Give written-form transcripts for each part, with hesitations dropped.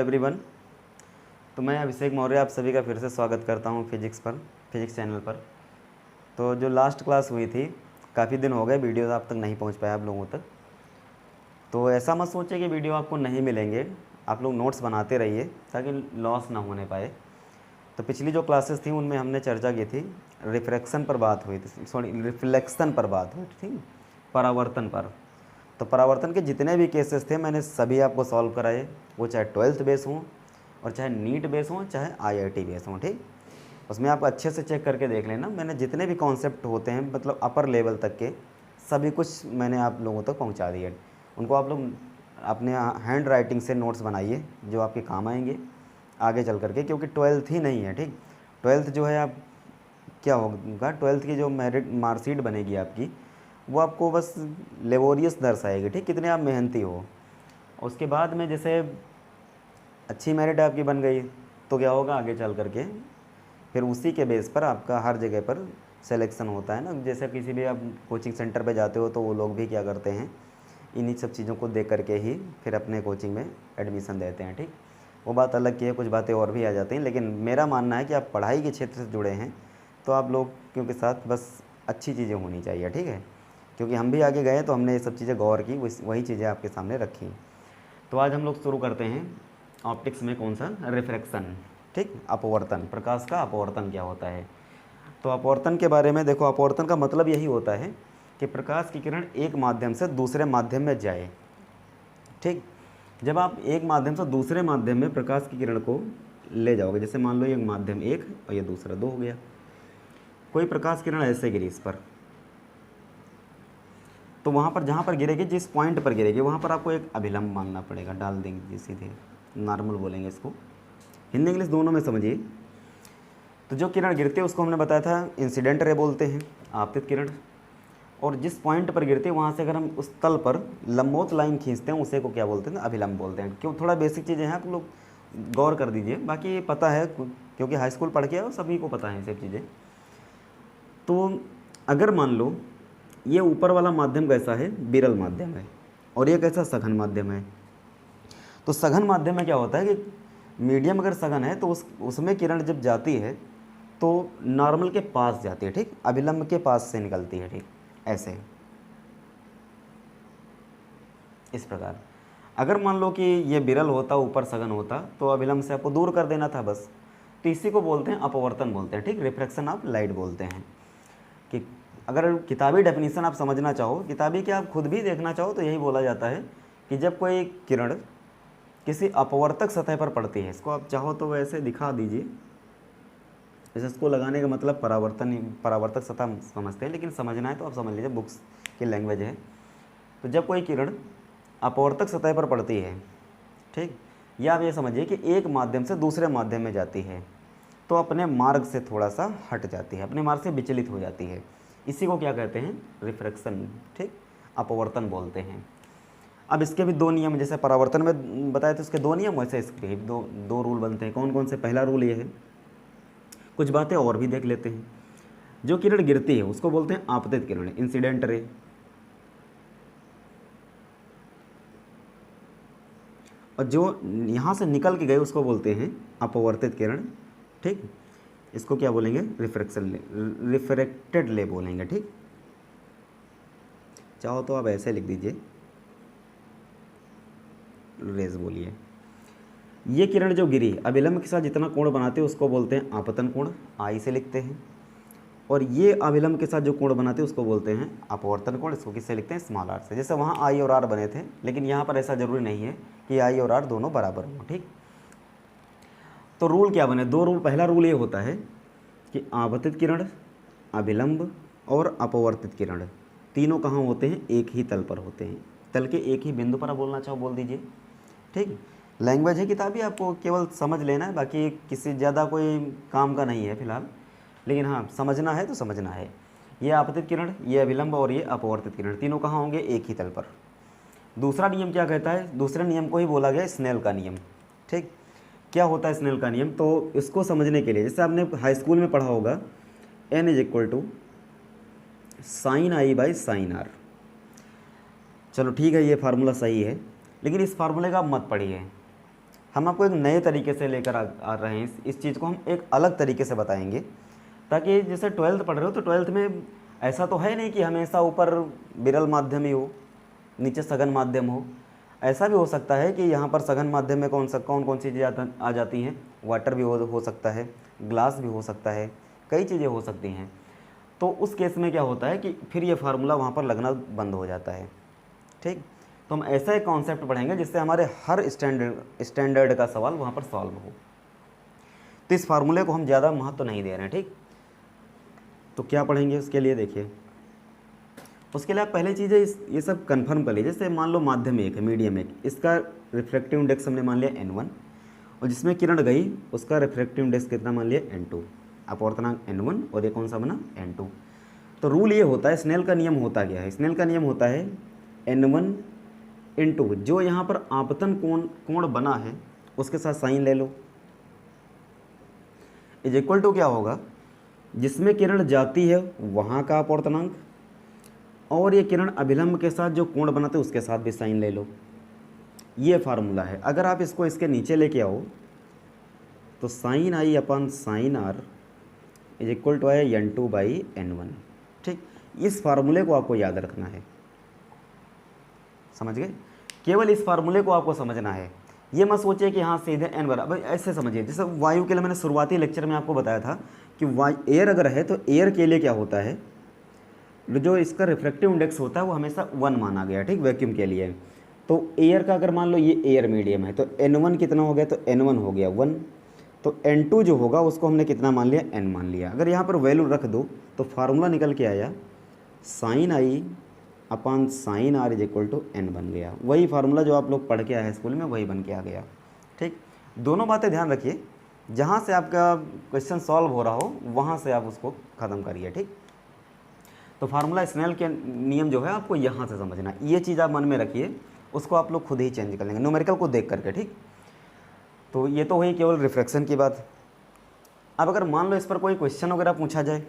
Everyone. तो मैं अभिषेक मौर्य आप सभी का फिर से स्वागत करता हूं फिजिक्स चैनल पर। तो जो लास्ट क्लास हुई थी, काफ़ी दिन हो गए वीडियोस आप तक नहीं पहुंच पाया आप लोगों तक। तो ऐसा मत सोचिए कि वीडियो आपको नहीं मिलेंगे, आप लोग नोट्स बनाते रहिए ताकि लॉस ना होने पाए। तो पिछली जो क्लासेस थी उनमें हमने चर्चा की थी, रिफ्रैक्शन पर बात हुई थी, रिफ्लेक्शन पर बात हुई थी, परावर्तन पर। तो परावर्तन के जितने भी केसेस थे मैंने सभी आपको सॉल्व कराए, वो चाहे 12th बेस हों और चाहे नीट बेस हों चाहे IIT बेस हों। ठीक, उसमें आप अच्छे से चेक करके देख लेना। मैंने जितने भी कॉन्सेप्ट होते हैं मतलब अपर लेवल तक के सभी कुछ मैंने आप लोगों तक पहुंचा दिए। उनको आप लोग अपने हैंड राइटिंग से नोट्स बनाइए जो आपके काम आएंगे आगे चल करके, क्योंकि 12th ही नहीं है। ठीक, 12th जो है आप क्या होगा, 12th की जो मेरिट मार्कशीट बनेगी आपकी, वो आपको बस लेबोरियस दर्शाएगी। ठीक, कितने आप मेहनती हो। उसके बाद में जैसे अच्छी मेरिट आपकी बन गई तो क्या होगा आगे चल करके, फिर उसी के बेस पर आपका हर जगह पर सिलेक्शन होता है ना। जैसे किसी भी आप कोचिंग सेंटर पे जाते हो तो वो लोग भी क्या करते हैं, इन्हीं सब चीज़ों को देख करके ही फिर अपने कोचिंग में एडमिशन देते हैं। ठीक, वो बात अलग की है, कुछ बातें और भी आ जाती हैं, लेकिन मेरा मानना है कि आप पढ़ाई के क्षेत्र से जुड़े हैं तो आप लोग क्योंकि साथ बस अच्छी चीज़ें होनी चाहिए। ठीक है, क्योंकि हम भी आगे गए तो हमने ये सब चीज़ें गौर की, वही चीज़ें आपके सामने रखी। तो आज हम लोग शुरू करते हैं ऑप्टिक्स में कौन सा, रिफ्रैक्शन। ठीक, अपवर्तन, प्रकाश का अपवर्तन क्या होता है। तो अपवर्तन के बारे में देखो, अपवर्तन का मतलब यही होता है कि प्रकाश की किरण एक माध्यम से दूसरे माध्यम में जाए। ठीक, जब आप एक माध्यम से दूसरे माध्यम में प्रकाश की किरण को ले जाओगे, जैसे मान लो ये माध्यम 1 और ये दूसरा 2 हो गया, कोई प्रकाश किरण ऐसे गिरी इस पर, तो वहाँ पर जहाँ पर गिरेगी, जिस पॉइंट पर गिरेगी वहाँ पर आपको एक अभिलंब मानना पड़ेगा, डाल देंगे सीधे, नॉर्मल बोलेंगे इसको, हिंदी इंग्लिश दोनों में समझिए। तो जो किरण गिरती है उसको हमने बताया था इंसिडेंट रे बोलते हैं, आपतित किरण। और जिस पॉइंट पर गिरती है वहाँ से अगर हम उस तल पर लंबवत लाइन खींचते हैं उसे को क्या बोलते हैं, अभिलंब बोलते हैं। क्यों, थोड़ा बेसिक चीज़ें हैं, आप लोग गौर कर दीजिए, बाकी पता है क्योंकि हाई स्कूल पढ़ के आओ, सभी को पता है ये सब चीज़ें। तो अगर मान लो ये ऊपर वाला माध्यम कैसा है, विरल माध्यम है, और ये कैसा, सघन माध्यम है। तो सघन माध्यम में क्या होता है कि मीडियम अगर सघन है तो उसमें किरण जब जाती है तो नॉर्मल के पास जाती है। ठीक, अभिलंब के पास से निकलती है। ठीक, ऐसे इस प्रकार। अगर मान लो कि ये विरल होता, ऊपर सघन होता, तो अभिलंब से आपको दूर कर देना था बस। तो इसी को बोलते हैं अपवर्तन बोलते हैं। ठीक, रिफ्रैक्शन ऑफ लाइट बोलते हैं। कि अगर किताबी डेफिनेशन आप समझना चाहो, किताबी के आप खुद भी देखना चाहो, तो यही बोला जाता है कि जब कोई किरण किसी अपवर्तक सतह पर पड़ती है, इसको आप चाहो तो वैसे दिखा दीजिए, जैसे इसको लगाने का मतलब परावर्तक सतह समझते हैं, लेकिन समझना है तो आप समझ लीजिए, बुक्स की लैंग्वेज है। तो जब कोई किरण अपवर्तक सतह पर पड़ती है, ठीक, या आप ये समझिए कि एक माध्यम से दूसरे माध्यम में जाती है, तो अपने मार्ग से थोड़ा सा हट जाती है, अपने मार्ग से विचलित हो जाती है। इसी को क्या कहते हैं, रिफ्रैक्शन। ठीक, अपवर्तन बोलते हैं। अब इसके भी दो नियम, जैसे परावर्तन में बताए थे उसके दो नियम, वैसे इसके भी दो रूल बनते हैं। कौन कौन से, पहला रूल ये है, कुछ बातें और भी देख लेते हैं। जो किरण गिरती है उसको बोलते हैं आपतित किरण, इंसिडेंट रे। और जो यहाँ से निकल के गए उसको बोलते हैं अपवर्तित किरण। ठीक, इसको क्या बोलेंगे, रिफ्रैक्शन ले, रिफ्रैक्टेड ले बोलेंगे। ठीक, चाहो तो आप ऐसे लिख दीजिए, रेज बोलिए। ये किरण जो गिरी अभिलंब के साथ जितना कोण बनाते हैं उसको बोलते हैं आपतन कोण, आई से लिखते हैं। और ये अभिलंब के साथ जो कोण बनाते हैं उसको बोलते हैं अपवर्तन कोण, इसको किससे लिखते हैं, स्मॉल आर से। जैसे वहाँ आई और आर बने थे, लेकिन यहाँ पर ऐसा जरूरी नहीं है कि आई और आर दोनों बराबर हों। ठीक, तो रूल क्या बने, दो रूल। पहला रूल ये होता है कि आपतित किरण, अभिलंब और अपवर्तित किरण तीनों कहाँ होते हैं, एक ही तल पर होते हैं, तल के एक ही बिंदु पर। आप बोलना चाहो बोल दीजिए। ठीक, लैंग्वेज है किताबी, आपको केवल समझ लेना है, बाकी किसी ज़्यादा कोई काम का नहीं है फिलहाल, लेकिन हाँ समझना है तो समझना है। ये आपतित किरण, ये अभिलंब और ये अपवर्तित किरण तीनों कहाँ होंगे, एक ही तल पर। दूसरा नियम क्या कहता है, दूसरे नियम को ही बोला गया स्नेल का नियम। ठीक, क्या होता है स्नेल का नियम, तो इसको समझने के लिए जैसे आपने हाई स्कूल में पढ़ा होगा, n is equal to sine i by sine r. चलो ठीक है, ये फार्मूला सही है, लेकिन इस फार्मूले का आप मत पढ़िए, हम आपको एक नए तरीके से लेकर आ रहे हैं। इस चीज़ को हम एक अलग तरीके से बताएंगे, ताकि जैसे 12th पढ़ रहे हो तो 12th में ऐसा तो है नहीं कि हमेशा ऊपर विरल माध्यम ही हो, नीचे सघन माध्यम हो। ऐसा भी हो सकता है कि यहाँ पर सघन माध्यम में कौन कौन सी चीज़ें आ जाती हैं। वाटर भी हो सकता है, ग्लास भी हो सकता है, कई चीज़ें हो सकती हैं। तो उस केस में क्या होता है कि फिर ये फार्मूला वहाँ पर लगना बंद हो जाता है। ठीक, तो हम ऐसा एक कॉन्सेप्ट पढ़ेंगे जिससे हमारे हर स्टैंडर्ड का सवाल वहाँ पर सॉल्व हो। तो इस फार्मूले को हम ज़्यादा महत्व नहीं दे रहे हैं। ठीक, तो क्या पढ़ेंगे उसके लिए देखिए। उसके लिए आप पहले चीज़ें ये सब कंफर्म कर लीजिए। जैसे मान लो माध्यम एक है, मीडियम एक, इसका रिफ्रैक्टिव इंडेक्स हमने मान लिया n1, और जिसमें किरण गई उसका रिफ्रैक्टिव इंडेक्स कितना मान लिया n2, अपवर्तनांक n1, और ये कौन सा बना n2। तो रूल ये होता है, स्नेल का नियम होता क्या है, स्नेल का नियम होता है n1 इंटू जो यहाँ पर आपतन कोण बना है उसके साथ साइन ले लो, इज इक्वल टू क्या होगा, जिसमें किरण जाती है वहाँ का अपवर्तनांक, और ये किरण अभिलंब के साथ जो कोण बनाते हैं उसके साथ भी साइन ले लो। ये फार्मूला है। अगर आप इसको इसके नीचे लेके आओ तो sine i upon sine r is equal to आया n2/n1। ठीक, इस फार्मूले को आपको याद रखना है। समझ गए? केवल इस फार्मूले को आपको समझना है। ये मत सोचिए कि हाँ सीधे n बराबर, ऐसे समझिए। जैसे वायु के लिए मैंने शुरुआती लेक्चर में आपको बताया था कि एयर अगर है तो एयर के लिए क्या होता है, जो इसका रिफ्रैक्टिव इंडेक्स होता है वो हमेशा 1 माना गया। ठीक, वैक्यूम के लिए। तो एयर का अगर मान लो ये एयर मीडियम है तो n1 कितना हो गया, तो n1 हो गया 1। तो n2 जो होगा उसको हमने कितना मान लिया, n मान लिया। अगर यहाँ पर वैल्यू रख दो तो फार्मूला निकल के आया sine i upon sine r is equal to n बन गया। वही फार्मूला जो आप लोग पढ़ के आए हैं स्कूल में, वही बन के आ गया। ठीक, दोनों बातें ध्यान रखिए, जहाँ से आपका क्वेश्चन सॉल्व हो रहा हो वहाँ से आप उसको ख़त्म करिए। ठीक, तो फार्मूला स्नेल के नियम जो है आपको यहाँ से समझना है। ये चीज़ आप मन में रखिए, उसको आप लोग खुद ही चेंज कर लेंगे न्यूमेरिकल को देख करके। ठीक, तो ये तो हुई केवल रिफ्रैक्शन की बात। अब अगर मान लो इस पर कोई क्वेश्चन वगैरह पूछा जाए,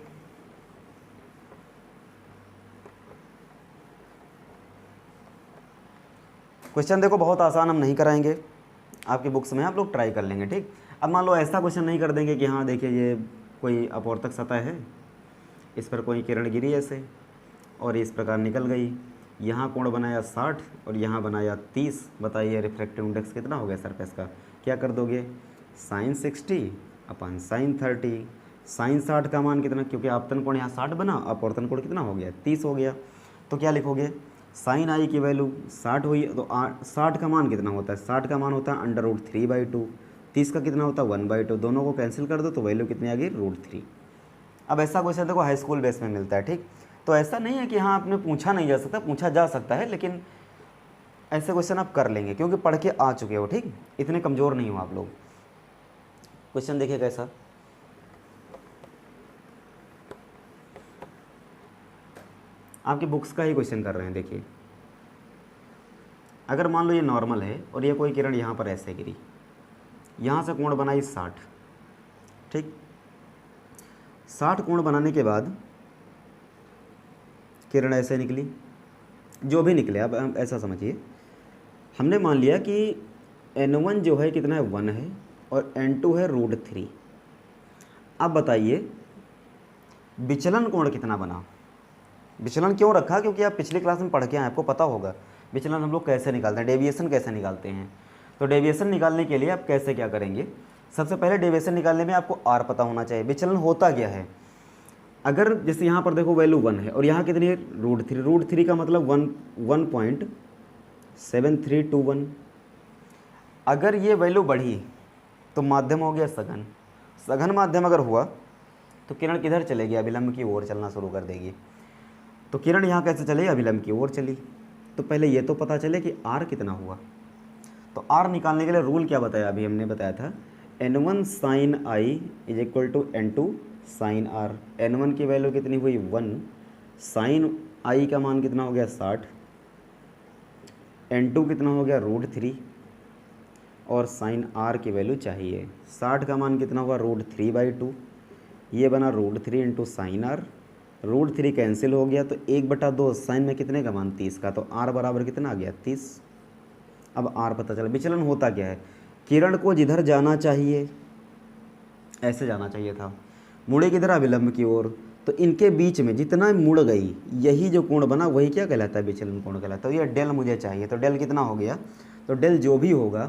क्वेश्चन देखो बहुत आसान हम नहीं कराएंगे, आपकी बुक्स में आप लोग ट्राई कर लेंगे। ठीक, अब मान लो ऐसा क्वेश्चन नहीं कर देंगे कि हाँ देखिए ये कोई अपवर्तक सतह है, इस पर कोई किरण गिरी ऐसे और इस प्रकार निकल गई, यहाँ कोण बनाया 60 और यहाँ बनाया 30, बताइए रिफ्रैक्टिव इंडेक्स कितना हो गया सरफेस का। क्या कर दोगे, साइन 60 अपन साइन 30, साइन 60 का मान कितना, क्योंकि आपतन कोण यहाँ 60 बना, अपवर्तन कोण कितना हो गया 30 हो गया। तो क्या लिखोगे, साइन आई की वैल्यू 60 हुई तो 60 का मान कितना होता है, 60 का मान होता है √3/2, 30 का कितना होता है 1/2, दोनों को कैंसिल कर दो तो वैल्यू कितनी आ गई √3। अब ऐसा क्वेश्चन देखो हाई स्कूल बेस में मिलता है। ठीक, तो ऐसा नहीं है कि हाँ आपने पूछा नहीं जा सकता, पूछा जा सकता है, लेकिन ऐसे क्वेश्चन आप कर लेंगे क्योंकि पढ़ के आ चुके हो। ठीक, इतने कमज़ोर नहीं हो आप लोग। क्वेश्चन देखिए कैसा, आपकी बुक्स का ही क्वेश्चन कर रहे हैं। देखिए अगर मान लो ये नॉर्मल है और ये कोई किरण यहाँ पर ऐसे गिरी, यहाँ से कोण बनाई 60। ठीक, 60 कोण बनाने के बाद किरण ऐसे निकली, जो भी निकले अब ऐसा समझिए, हमने मान लिया कि n1 जो है कितना है 1 है और n2 है √3। अब बताइए विचलन कोण कितना बना। विचलन क्यों रखा, क्योंकि आप पिछली क्लास में पढ़ के आए, आपको पता होगा विचलन हम लोग कैसे निकालते हैं, डेविएशन कैसे निकालते हैं। तो डेविएशन निकालने के लिए आप कैसे क्या करेंगे, सबसे पहले डेविएशन निकालने में आपको r पता होना चाहिए। विचलन होता क्या है, अगर जैसे यहाँ पर देखो वैल्यू 1 है और यहाँ कितनी है √3 का मतलब 1.7321। अगर ये वैल्यू बढ़ी तो माध्यम हो गया सघन, सघन माध्यम अगर हुआ तो किरण किधर चलेगी, अभिलंब की ओर चलना शुरू कर देगी। तो किरण यहाँ कैसे चलेगी, अभिलंब की ओर चली। तो पहले ये तो पता चले कि r कितना हुआ। तो r निकालने के लिए रूल क्या बताया, अभी हमने बताया था n1 sine i is equal to n2 sine r। n1 की वैल्यू कितनी हुई 1, साइन i का मान कितना हो गया 60, n2 कितना हो गया √3 और साइन r की वैल्यू चाहिए। 60 का मान कितना हुआ √3/2, ये बना √3 इंटू साइन r, √3 कैंसिल हो गया तो 1/2 साइन में कितने का मान 30 का, तो r बराबर कितना आ गया 30। अब r पता चला। विचलन होता क्या है, किरण को जिधर जाना चाहिए ऐसे जाना चाहिए था, मुड़े किधर अभिलंब की ओर, तो इनके बीच में जितना मुड़ गई यही जो कोण बना वही क्या कहलाता है, विचलन कोण कहलाता है। तो ये डेल मुझे चाहिए, तो डेल कितना हो गया, तो डेल जो भी होगा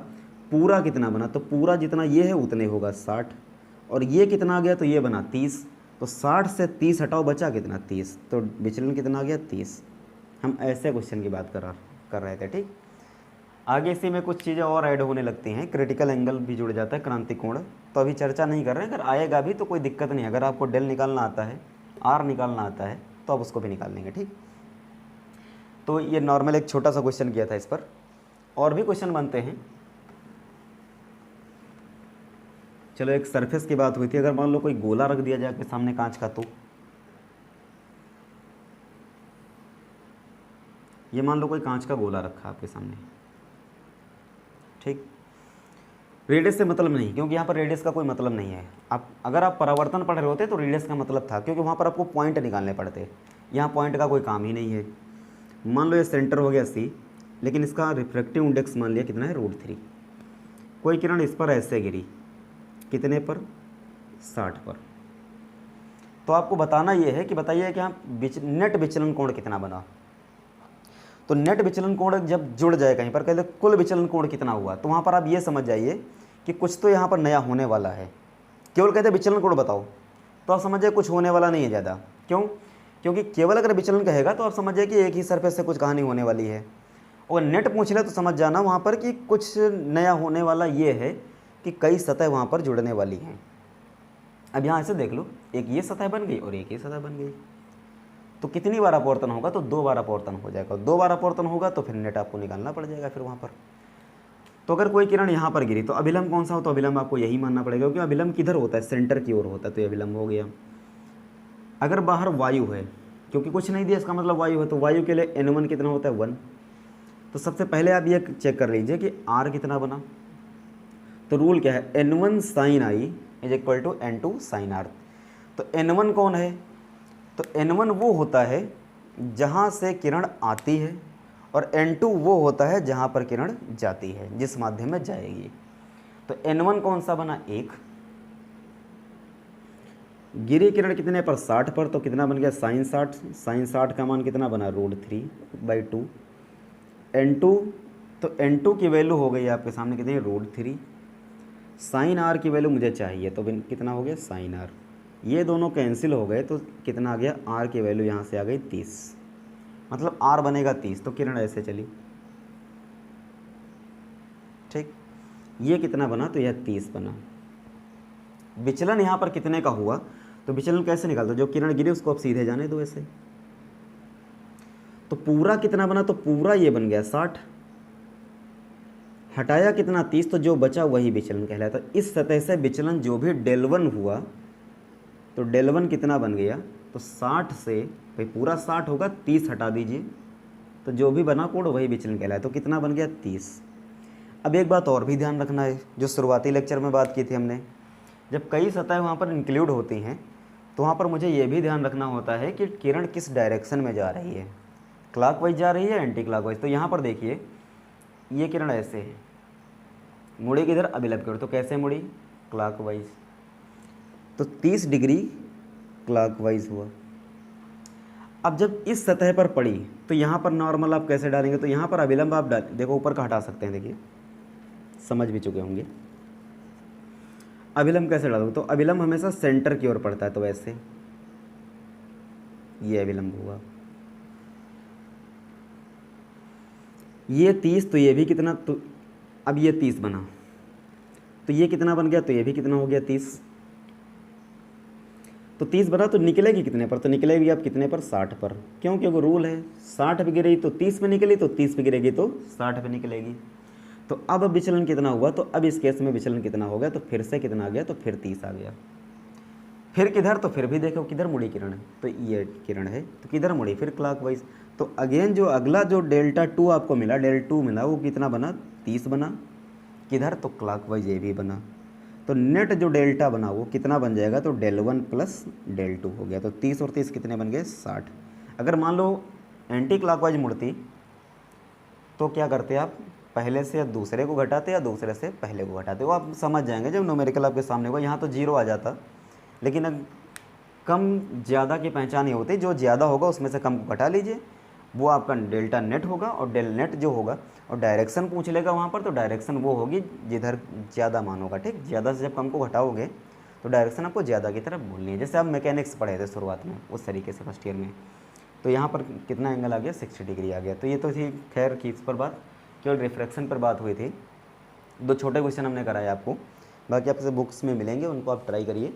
पूरा कितना बना, तो पूरा जितना ये है उतने होगा 60, और ये कितना आ गया, तो ये बना 30, तो 60 से 30 हटाओ बचा कितना 30, तो विचलन कितना आ गया 30। हम ऐसे क्वेश्चन की बात कर रहे थे। ठीक, आगे इसी में कुछ चीज़ें और ऐड होने लगती हैं, क्रिटिकल एंगल भी जुड़ जाता है, क्रांति कोण, तो अभी चर्चा नहीं कर रहे हैं। अगर आएगा भी तो कोई दिक्कत नहीं, अगर आपको डेल निकालना आता है, आर निकालना आता है, तो आप उसको भी निकाल लेंगे। ठीक, तो ये नॉर्मल एक छोटा सा क्वेश्चन किया था इस पर, और भी क्वेश्चन बनते हैं। चलो एक सरफेस की बात हुई थी, अगर मान लो कोई गोला रख दिया जाए आपके सामने कांच का, तो ये मान लो कोई कांच का गोला रखा आपके सामने, ठीक, रेडियस से मतलब नहीं, क्योंकि यहाँ पर रेडियस का कोई मतलब नहीं है। आप अगर आप परावर्तन पढ़ रहे होते तो रेडियस का मतलब था, क्योंकि वहाँ पर आपको पॉइंट निकालने पड़ते, यहाँ पॉइंट का कोई काम ही नहीं है। मान लो ये सेंटर हो गया C, लेकिन इसका रिफ्रैक्टिव इंडेक्स मान लिया कितना है, √3। कोई किरण इस पर ऐसे गिरी, कितने पर, 60 पर, तो आपको बताना ये है कि बताइए कि यहाँ नेट विचलन कोण कितना बना। तो नेट विचलन कोण जब जुड़ जाए कहीं पर, कहते कुल विचलन कोण कितना हुआ, तो वहाँ पर आप ये समझ जाइए कि कुछ तो यहाँ पर नया होने वाला है। केवल कहते विचलन कोण बताओ, तो आप समझिए कुछ होने वाला नहीं है ज़्यादा। क्यों? क्योंकि केवल अगर विचलन कहेगा तो आप समझिए कि एक ही सरफेस से कुछ कहानी होने वाली है, और नेट पूछ ले तो समझ जाना वहाँ पर कि कुछ नया होने वाला ये है कि कई सतह वहाँ पर जुड़ने वाली हैं। अब यहाँ ऐसे देख लो, एक ये सतह बन गई और एक ये सतह बन गई, तो कितनी बार अपवर्तन होगा, तो 2 बार अपवर्तन हो जाएगा। 2 बार अपवर्तन होगा तो फिर नेट आपको निकालना पड़ जाएगा फिर वहाँ पर। तो अगर कोई किरण यहाँ पर गिरी तो अभिलंब कौन सा हो, तो अभिलंब आपको यही मानना पड़ेगा, क्योंकि अभिलंब किधर होता है, सेंटर की ओर होता है, तो ये अभिलंब हो गया। अगर बाहर वायु है, क्योंकि कुछ नहीं दिया इसका मतलब वायु है, तो वायु के लिए N1 कितना होता है, 1। तो सबसे पहले आप ये चेक कर लीजिए कि R कितना बना। तो रूल क्या है, N1 sin I = N2 sin R। तो N1 कौन है, तो N1 वो होता है जहाँ से किरण आती है, और N2 वो होता है जहाँ पर किरण जाती है, जिस माध्यम में जाएगी। तो N1 कौन सा बना, 1। गिरी किरण कितने पर, 60 पर, तो कितना बन गया, sin 60। sin 60 का मान कितना बना, √3/2। N2, तो N2 की वैल्यू हो गई आपके सामने कितनी, √3। sin R की वैल्यू मुझे चाहिए, तो कितना हो गया, sin R। ये दोनों कैंसिल हो गए तो कितना आ गया, R की वैल्यू यहाँ से आ गई 30, मतलब R बनेगा 30। तो किरण ऐसे चली, ठीक, ये कितना बना, तो यह 30 बना। विचलन यहाँ पर कितने का हुआ, तो विचलन कैसे निकालते, जो किरण गिरी उसको आप सीधे जाने दो ऐसे। तो पूरा कितना बना, तो पूरा ये बन गया 60, हटाया कितना 30, तो जो बचा वही विचलन कहलाता। इस सतह से विचलन जो भी डेल1 हुआ, तो डेल1 कितना बन गया, तो 60 से भाई पूरा 60 होगा, 30 हटा दीजिए, तो जो भी बना कोण वही विचलन कहलाए, तो कितना बन गया, 30। अब एक बात और भी ध्यान रखना है, जो शुरुआती लेक्चर में बात की थी हमने, जब कई सतह वहाँ पर इंक्लूड होती हैं तो वहाँ पर मुझे ये भी ध्यान रखना होता है कि किरण किस डायरेक्शन में जा रही है, क्लॉकवाइज जा रही है, एंटी क्लॉकवाइज। तो यहाँ पर देखिए ये किरण ऐसे है, मुड़ी किधर, अभिलंब की ओर, तो कैसे मुड़ी, क्लॉकवाइज, तो 30 डिग्री क्लॉकवाइज हुआ। अब जब इस सतह पर पड़ी तो यहाँ पर नॉर्मल आप कैसे डालेंगे, तो यहाँ पर अभिलंब आप देखो ऊपर का हटा सकते हैं, देखिए समझ भी चुके होंगे। अभिलंब कैसे डालोगे, तो अभिलंब हमेशा सेंटर की ओर पड़ता है, तो वैसे ये अभिलंब हुआ। ये 30, तो ये भी कितना, तो अब ये 30 बना, तो ये कितना बन गया, तो ये भी कितना हो गया, 30। तो 30 बना तो निकलेगी कितने पर, तो निकलेगी अब कितने पर, 60 पर। क्यों, क्योंकि रूल है 60 पे गिरेगी तो 30 पे निकली, तो 30 पे गिरेगी तो 60 पे निकलेगी। तो अब विचलन कितना हुआ, तो अब इस केस में विचलन कितना हो गया, तो फिर से कितना आ गया, तो फिर 30 आ गया। फिर किधर, तो फिर भी देखो किधर मुड़ी किरण है, तो ये किरण है, तो किधर मुड़ी, फिर क्लॉकवाइज। तो अगेन जो अगला जो Δ2 आपको मिला, Δ2 मिला, वो कितना बना, 30 बना, किधर, तो क्लॉकवाइज ये भी बना। तो नेट जो डेल्टा बना वो कितना बन जाएगा, तो Δ1 + Δ2 हो गया। तो 30 और 30 कितने बन गए, 60। अगर मान लो एंटी क्लॉकवाइज मुड़ती तो क्या करते आप, पहले से या दूसरे को घटाते या दूसरे से पहले को घटाते, वो आप समझ जाएंगे जब न्यूमेरिकल आपके सामने होगा। यहाँ तो जीरो आ जाता, लेकिन अब कम ज़्यादा की पहचान ये होती, जो ज़्यादा होगा उसमें से कम को घटा लीजिए, वो आपका डेल्टा नेट होगा। और डेल नेट जो होगा, और डायरेक्शन पूछ लेगा वहाँ पर, तो डायरेक्शन वो होगी जिधर ज़्यादा मान होगा। ठीक, ज़्यादा से जब कम को घटाओगे तो डायरेक्शन आपको ज़्यादा की तरफ बोलनी है। जैसे आप मैकेनिक्स पढ़े थे शुरुआत में, उस तरीके से फर्स्ट ईयर में। तो यहाँ पर कितना एंगल आ गया, 60 डिग्री आ गया। तो ये तो थी खैर की इस पर बात, केवल रिफ्रैक्शन पर बात हुई थी। 2 छोटे क्वेश्चन हमने कराए आपको, बाकी आपसे बुक्स में मिलेंगे, उनको आप ट्राई करिए।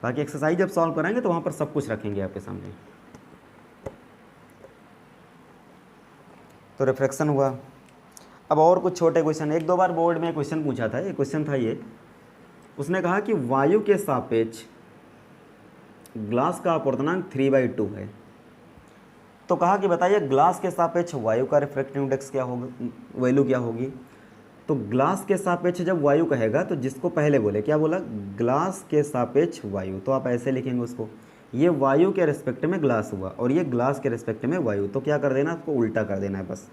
बाकी एक्सरसाइज जब सॉल्व कराएंगे तो वहाँ पर सब कुछ रखेंगे आपके सामने। तो रिफ्रैक्शन हुआ। अब और कुछ छोटे क्वेश्चन, 1-2 बार बोर्ड में क्वेश्चन पूछा था। ये क्वेश्चन था ये, उसने कहा कि वायु के सापेक्ष ग्लास का अपवर्तनांक 3/2 है। तो कहा कि बताइए ग्लास के सापेक्ष वायु का रिफ्रैक्टिव इंडेक्स क्या होगा, वैल्यू क्या होगी। तो ग्लास के सापेक्ष जब वायु कहेगा तो जिसको पहले बोले, क्या बोला, ग्लास के सापेक्ष वायु, तो आप ऐसे लिखेंगे उसको, ये वायु के रिस्पेक्ट में ग्लास हुआ और ये ग्लास के रिस्पेक्ट में वायु। तो क्या कर देना, उसको उल्टा कर देना है बस।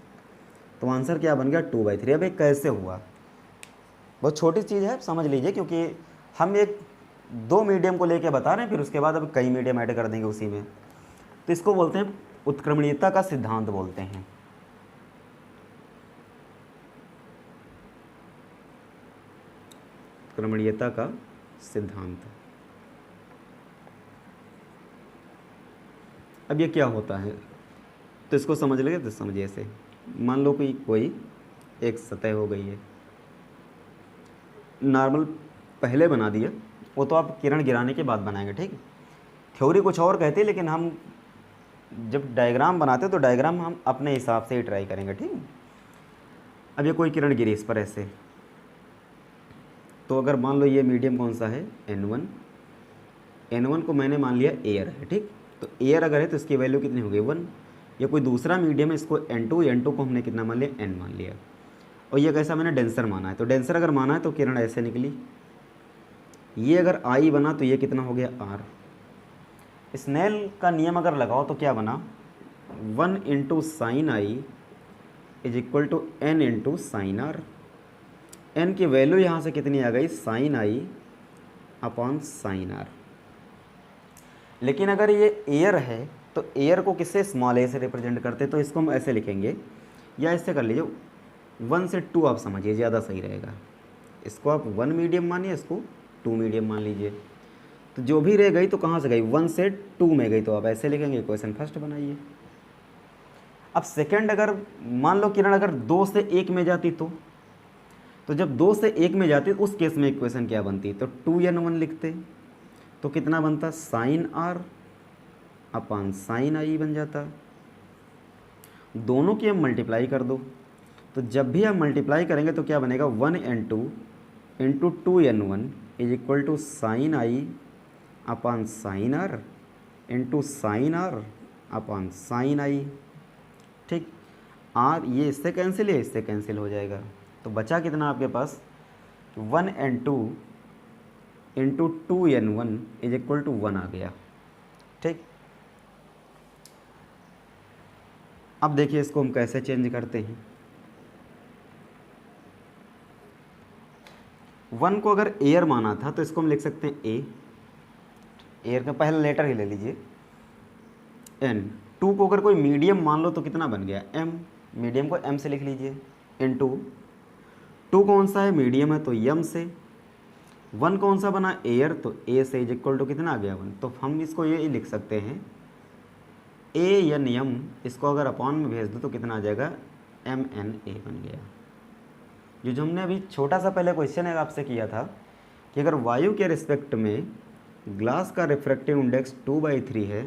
तो आंसर क्या बन गया, 2/3। अब एक कैसे हुआ, बहुत छोटी चीज़ है, समझ लीजिए, क्योंकि हम एक 2 मीडियम को लेके बता रहे हैं, फिर उसके बाद अब कई मीडियम ऐड कर देंगे उसी में। तो इसको बोलते हैं उत्क्रमणीयता का सिद्धांत बोलते हैं। उत्क्रमणीयता का सिद्धांत। अब ये क्या होता है, तो इसको समझ लेंगे। तो समझिए ऐसे, मान लो कि कोई एक सतह हो गई है, नॉर्मल पहले बना दिया, वो तो आप किरण गिराने के बाद बनाएंगे। ठीक, थ्योरी कुछ और कहती है, लेकिन हम जब डायग्राम बनाते हैं तो डायग्राम हम अपने हिसाब से ही ट्राई करेंगे। ठीक, अब ये कोई किरण गिरी इस पर ऐसे, तो अगर मान लो ये मीडियम कौन सा है, N1 को मैंने मान लिया एयर है। ठीक, तो एयर अगर है तो इसकी वैल्यू कितनी होगी, 1। ये कोई दूसरा मीडियम है, इसको N2 को हमने कितना मान लिया, N मान लिया। और ये कैसा मैंने डेंसर माना है, तो डेंसर अगर माना है तो किरण ऐसे निकली। ये अगर I बना तो ये कितना हो गया, R। स्नेल का नियम अगर लगाओ तो क्या बना, 1 × sin I = n × sin R। n की वैल्यू यहाँ से कितनी आ गई, sin I / sin R। लेकिन अगर ये एयर है तो एयर को किससे, स्मॉल a से रिप्रेजेंट करते, तो इसको हम ऐसे लिखेंगे, या इससे कर लीजिए 1 से 2 आप समझिए, ज़्यादा सही रहेगा। इसको आप 1 मीडियम मानिए, इसको 2 मीडियम मान लीजिए। तो जो भी रह गई तो कहाँ से गई, 1 से 2 में गई, तो आप ऐसे लिखेंगे। इक्वेशन फर्स्ट बनाइए। अब सेकंड, अगर मान लो किरण अगर 2 से 1 में जाती तो जब 2 से 1 में जाती उस केस में इक्वेशन क्या बनती, तो 2n1 लिखते, तो कितना बनता, sin R / sin I बन जाता। दोनों की हम मल्टीप्लाई कर दो, तो जब भी आप मल्टीप्लाई करेंगे तो क्या बनेगा, 1n2 × 2n1 = sin I / sin R × sin R / sin I। ठीक, R ये इससे कैंसिल है, इससे कैंसिल हो जाएगा, तो बचा कितना आपके पास, 1n2 × 2n1 = 1 आ गया। ठीक, अब देखिए इसको हम कैसे चेंज करते हैं। 1 को अगर एयर माना था तो इसको हम लिख सकते हैं ए, एयर का पहला लेटर ही ले लीजिए, n। 2 को अगर कोई मीडियम मान लो तो कितना बन गया, m, मीडियम को m से लिख लीजिए, इनटू 2 कौन सा है, मीडियम है, तो m से। 1 कौन सा बना, एयर, तो a से = कितना आ गया, 1। तो हम इसको ये लिख सकते हैं ANM, इसको अगर अपॉन में भेज दो तो कितना आ जाएगा, MNA बन गया। जो हमने अभी छोटा सा पहले क्वेश्चन है आपसे किया था कि अगर वायु के रिस्पेक्ट में ग्लास का रिफ्रैक्टिव इंडेक्स 2/3 है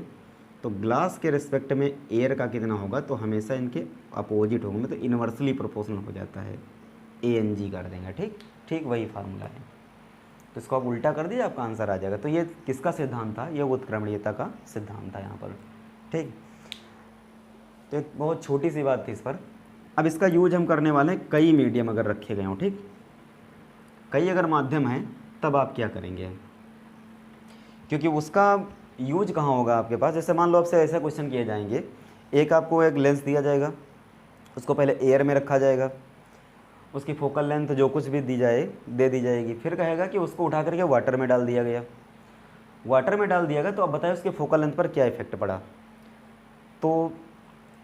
तो ग्लास के रिस्पेक्ट में एयर का कितना होगा, तो हमेशा इनके अपोजिट होंगे, मतलब इन्वर्सली प्रोपोर्शनल हो जाता है, ANG कर देंगे। ठीक, ठीक वही फार्मूला है, तो इसको आप उल्टा कर दीजिए, आपका आंसर आ जाएगा। तो ये किसका सिद्धांत था, ये उत्क्रमणीयता का सिद्धांत था यहाँ पर। ठीक, तो एक बहुत छोटी सी बात थी इस पर। अब इसका यूज हम करने वाले हैं कई मीडियम अगर रखे गए हों। ठीक, कई अगर माध्यम हैं तब आप क्या करेंगे, क्योंकि उसका यूज कहाँ होगा आपके पास। जैसे मान लो आपसे ऐसे क्वेश्चन किए जाएंगे, एक आपको एक लेंस दिया जाएगा उसको पहले एयर में रखा जाएगा, उसकी फोकल लेंथ जो कुछ भी दी जाएगी। फिर कहेगा कि उसको उठा करके वाटर में डाल दिया गया। वाटर में डाल दिया गया तो अब बताए उसके फोकल लेंथ पर क्या इफेक्ट पड़ा। तो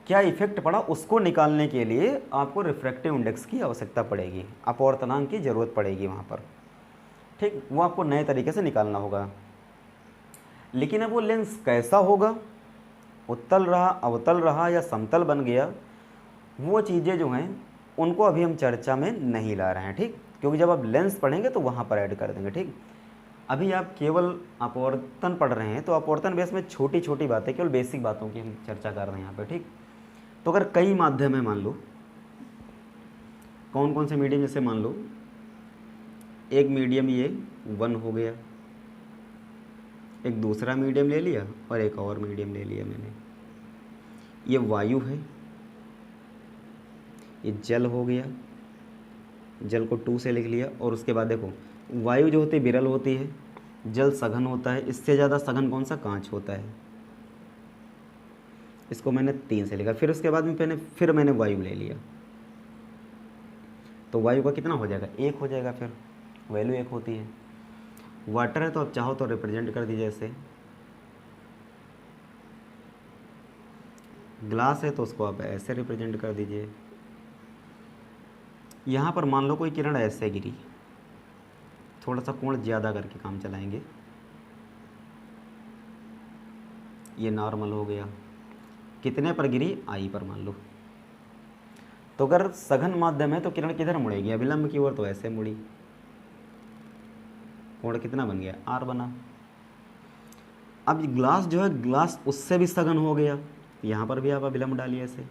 क्या इफेक्ट पड़ा उसको निकालने के लिए आपको रिफ्रैक्टिव इंडेक्स की आवश्यकता पड़ेगी, अपवर्तनांक की ज़रूरत पड़ेगी वहाँ पर, ठीक। वो आपको नए तरीके से निकालना होगा। लेकिन अब वो लेंस कैसा होगा, उत्तल रहा, अवतल रहा या समतल बन गया, वो चीज़ें जो हैं उनको अभी हम चर्चा में नहीं ला रहे हैं, ठीक। क्योंकि जब आप लेंस पढ़ेंगे तो वहाँ पर ऐड कर देंगे, ठीक। अभी आप केवल अपवर्तन पढ़ रहे हैं तो अपवर्तन बेस में छोटी छोटी बातें, केवल बेसिक बातों की हम चर्चा कर रहे हैं यहाँ पर, ठीक। तो अगर कई माध्यम है, मान लो कौन कौन से मीडियम, जैसे मान लो एक मीडियम ये 1 हो गया, एक दूसरा मीडियम ले लिया और एक और मीडियम ले लिया मैंने। ये वायु है, ये जल हो गया, जल को 2 से लिख लिया। और उसके बाद देखो वायु जो होती है विरल होती है, जल सघन होता है, इससे ज़्यादा सघन कौन सा, कांच होता है। इसको मैंने 3 से लिखा। फिर उसके बाद में मैंने वायु ले लिया, तो वायु का कितना हो जाएगा, 1 हो जाएगा। फिर वैल्यू 1 होती है। वाटर है तो आप चाहो तो रिप्रेजेंट कर दीजिए ऐसे, ग्लास है तो उसको आप ऐसे रिप्रेजेंट कर दीजिए। यहाँ पर मान लो कोई किरण ऐसे गिरी, थोड़ा सा कोण ज़्यादा करके काम चलाएंगे, ये नॉर्मल हो गया। कितने पर गिरी, आई पर मान लो। तो अगर सघन माध्यम है तो किरण किधर मुड़ेगी, अभिलंब की ओर, तो ऐसे मुड़ी, कोण कितना बन गया, आर बना। अब ग्लास जो है, ग्लास उससे भी सघन हो गया, यहाँ पर भी आप अभिलंब डालिए ऐसे,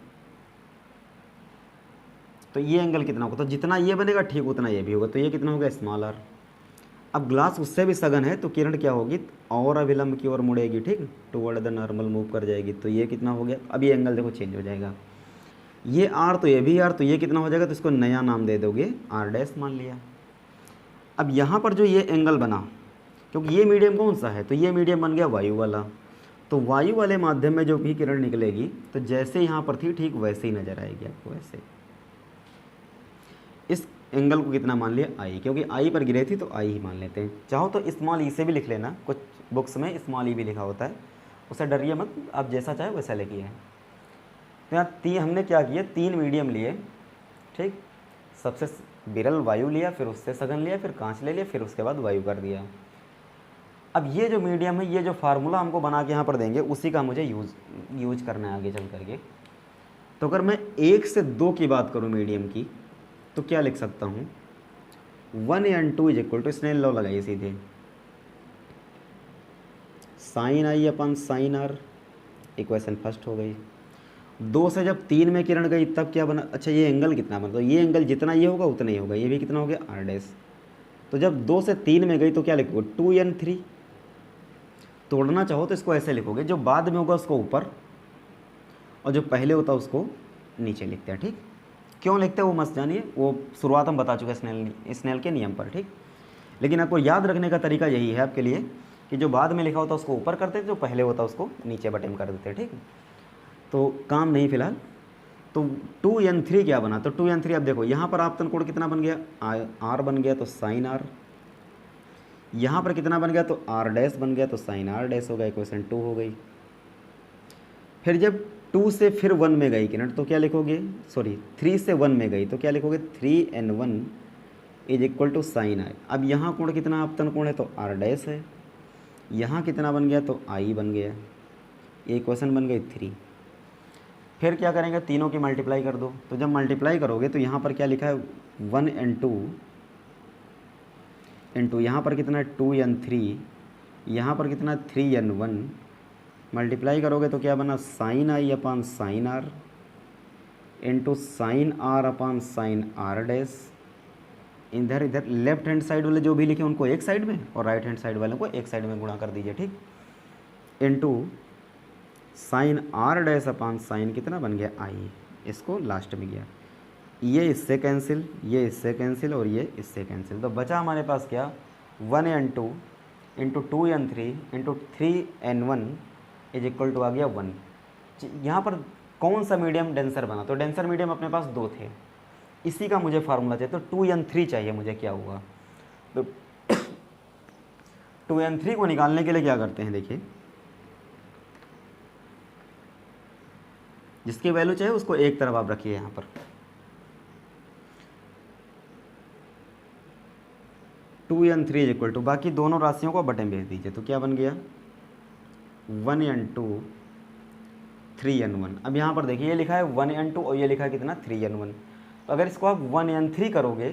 तो ये एंगल कितना होगा, तो जितना ये बनेगा ठीक उतना ये भी होगा, तो ये कितना होगा, स्मॉल आर। अब ग्लास उससे भी सघन है तो किरण क्या होगी, और अभिलंब की ओर मुड़ेगी, ठीक, टुवर्ड द नॉर्मल मूव कर जाएगी, तो ये कितना हो गया। अब ये एंगल देखो चेंज हो जाएगा, ये आर तो ये भी आर, तो ये कितना हो जाएगा, तो इसको नया नाम दे दोगे, आर डैश मान लिया। अब यहाँ पर जो ये एंगल बना, क्योंकि ये मीडियम कौन सा है, तो ये मीडियम बन गया वायु वाला, तो वायु वाले माध्यम में जो भी किरण निकलेगी तो जैसे यहाँ पर थी ठीक वैसे ही नजर आएगी आपको, ऐसे। इस एंगल को कितना मान लिया, आई, क्योंकि आई पर गिरे थी तो आई ही मान लेते हैं। चाहो तो स्मॉल ई से भी लिख लेना, कुछ बुक्स में स्मॉल ई भी लिखा होता है, उससे डरिए मत, आप जैसा चाहे वैसा लिखिए। तो यहाँ हमने क्या किया, 3 मीडियम लिए, ठीक। सबसे विरल वायु लिया, फिर उससे सघन लिया, फिर कांच ले लिया, फिर उसके बाद वायु कर दिया। अब ये जो मीडियम है, ये जो फार्मूला हमको बना के यहाँ पर देंगे, उसी का मुझे यूज करना है आगे चल करके। तो अगर मैं 1 से 2 की बात करूँ मीडियम की, तो क्या लिख सकता हूँ, 1n2 is equal to, Snell law लगाइए सीधे, sine i upon sine r, equation first हो गई। 2 से जब 3 में किरण गई तब क्या बना, अच्छा ये एंगल कितना बना, तो ये एंगल जितना ये होगा उतना ही होगा, ये भी कितना हो गया, आर डैश। तो जब 2 से 3 में गई तो क्या लिखोगे, 2n3। तोड़ना चाहो तो इसको ऐसे लिखोगे, जो बाद में होगा उसको ऊपर और जो पहले होता है उसको नीचे लिखते हैं, ठीक। क्यों लिखते हैं वो मत जानिए, वो शुरुआत हम बता चुके हैं स्नेल के नियम पर, ठीक। लेकिन आपको याद रखने का तरीका यही है आपके लिए कि जो बाद में लिखा होता है उसको ऊपर करते हैं, जो पहले होता है उसको नीचे बटन कर देते हैं, ठीक। तो काम नहीं फिलहाल। तो 2n3 क्या बना, तो 2n3 अब देखो यहाँ पर आपतन कोण कितना बन गया, आर बन गया, तो साइन आर। यहाँ पर कितना बन गया, तो आर डैश बन गया, तो साइन आर डैश हो गया, इक्वेशन 2 हो गई। फिर जब 2 से फिर 1 में गई किरण तो क्या लिखोगे, सॉरी 3 से 1 में गई तो क्या लिखोगे, 3n1 is equal to sine I. अब यहाँ कोण कितना आपतन कोण है, तो आर डैश है, यहाँ कितना बन गया, तो आई बन गया, ये इक्वेशन बन गई 3। फिर क्या करेंगे, तीनों की मल्टीप्लाई कर दो, तो जब मल्टीप्लाई करोगे तो यहाँ पर क्या लिखा है, 1n2 इंटू यहाँ पर कितना है, 2n3, यहाँ पर कितना है, 3n1, मल्टीप्लाई करोगे तो क्या बना, sine i upon sine r into sine r upon sine r dash. इधर लेफ्ट हैंड साइड वाले जो भी लिखे उनको एक साइड में और राइट हैंड साइड वालों को एक साइड में गुणा कर दीजिए, ठीक। Into sine r dash upon sine कितना बन गया, आई, इसको लास्ट में गया, ये इससे कैंसिल, ये इससे कैंसिल और ये इससे कैंसिल, तो बचा हमारे पास क्या, 1n2 into 2n3 into 3n1 is equal to आ गया 1। यहाँ पर कौन सा मीडियम डेंसर बना, तो डेंसर मीडियम अपने पास 2 थे, इसी का मुझे फार्मूला चाहिए, तो 2n3 चाहिए मुझे। क्या हुआ, तो 2n3 को निकालने के लिए क्या करते हैं, देखिए जिसकी वैल्यू चाहिए उसको एक तरफ आप रखिए यहाँ पर। 2n3 इज इक्वल टू, बाकी दोनों राशियों को बटे में भेज दीजिए, तो क्या बन गया 1n2 3n1। अब यहाँ पर देखिए ये लिखा है 1n2 और ये लिखा है कितना 3n1। तो अगर इसको आप 1n3 करोगे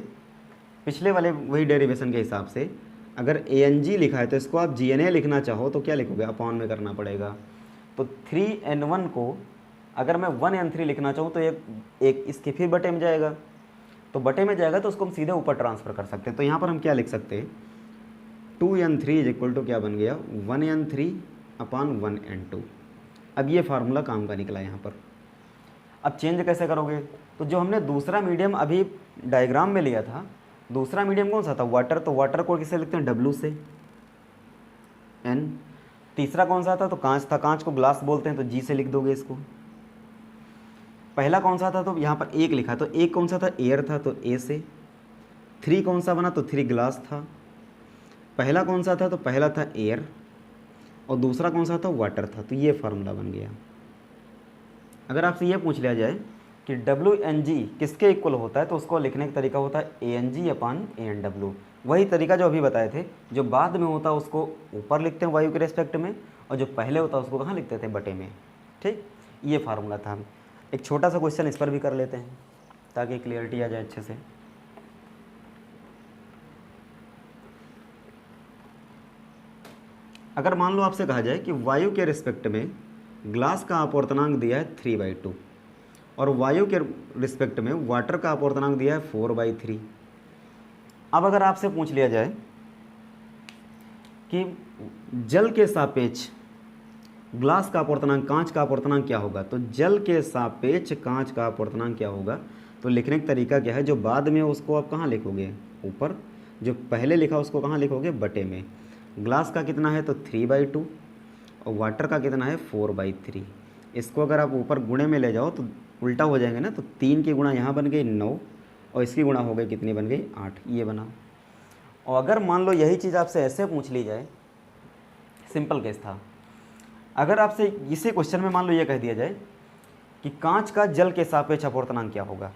पिछले वाले वही डेरिवेशन के हिसाब से, अगर ang लिखा है तो इसको आप gna लिखना चाहो तो क्या लिखोगे, अपॉन में करना पड़ेगा। तो 3n1 को अगर मैं 1n3 लिखना चाहूँ तो एक इसके फिर बटे में जाएगा, तो बटे में जाएगा तो उसको हम सीधे ऊपर ट्रांसफ़र कर सकते हैं। तो यहाँ पर हम क्या लिख सकते हैं, 2n3 इज इक्वल टू क्या बन गया 1n3 अपॉन 1n2। अब ये फार्मूला काम का निकला यहाँ पर। अब चेंज कैसे करोगे, तो जो हमने दूसरा मीडियम अभी डायग्राम में लिया था, दूसरा मीडियम कौन सा था, वाटर, तो वाटर को किससे लिखते हैं, W से N। तीसरा कौन सा था, तो कांच था, कांच को ग्लास बोलते हैं, तो G से लिख दोगे इसको। पहला कौन सा था, तो यहाँ पर एक लिखा, तो एक कौन सा था, एयर था, तो A से। 3 कौन सा बना, तो 3 ग्लास था। पहला कौन सा था, तो पहला था एयर और दूसरा कौन सा था, वाटर था, तो ये फार्मूला बन गया। अगर आपसे ये पूछ लिया जाए कि WNG किसके इक्वल होता है, तो उसको लिखने का तरीका होता है ANG अपॉन ANW। वही तरीका जो अभी बताए थे, जो बाद में होता है उसको ऊपर लिखते हैं वायु के रेस्पेक्ट में, और जो पहले होता है उसको कहाँ लिखते थे, बटे में। ठीक, ये फार्मूला था। एक छोटा सा क्वेश्चन इस पर भी कर लेते हैं ताकि क्लियरिटी आ जाए अच्छे से। अगर मान लो आपसे कहा जाए कि वायु के रिस्पेक्ट में ग्लास का अपूर्णांक दिया है 3/2 और वायु के रिस्पेक्ट में वाटर का अपूर्णांक दिया है 4/3। अब अगर आपसे पूछ लिया जाए कि जल के सापेक्ष ग्लास का अपूर्णांक, कांच का अपूर्णांक क्या होगा, तो जल के सापेक्ष कांच का अपूर्णांक क्या होगा, तो लिखने का तरीका क्या है, जो बाद में उसको आप कहाँ लिखोगे, ऊपर, जो पहले लिखा उसको कहाँ लिखोगे, बटे में। ग्लास का कितना है, तो 3/2 और वाटर का कितना है 4/3। इसको अगर आप ऊपर गुणे में ले जाओ तो उल्टा हो जाएंगे ना, तो 3 की गुणा यहाँ बन गई 9 और इसकी गुणा हो गई कितनी बन गई 8, ये बना। और अगर मान लो यही चीज़ आपसे ऐसे पूछ ली जाए, सिंपल केस था, अगर आपसे इसी क्वेश्चन में मान लो ये कह दिया जाए कि कांच का जल के सापेक्ष अपूर्णांक क्या होगा,